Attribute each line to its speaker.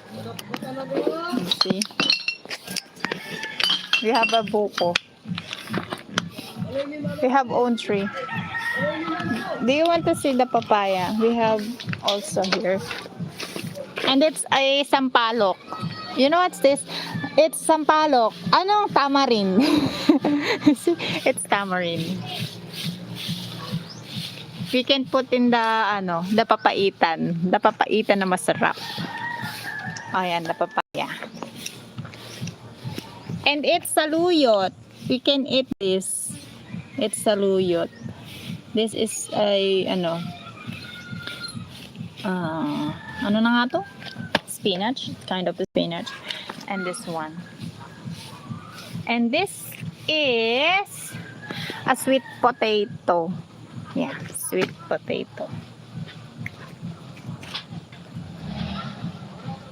Speaker 1: You see? We have a buko. We have own tree. Do you want to see the papaya? We have also here. And it's a sampalok. You know what's this? It's sampalok. Anong tamarind? See, it's tamarind. We can put in the papaitan. The papaitan na masarap. Ayan, the papaya. And it's saluyot. We can eat this. It's saluyot. This is ano na nga to? Spinach. Kind of spinach. And this one. And this is a sweet potato. Yeah, sweet potato.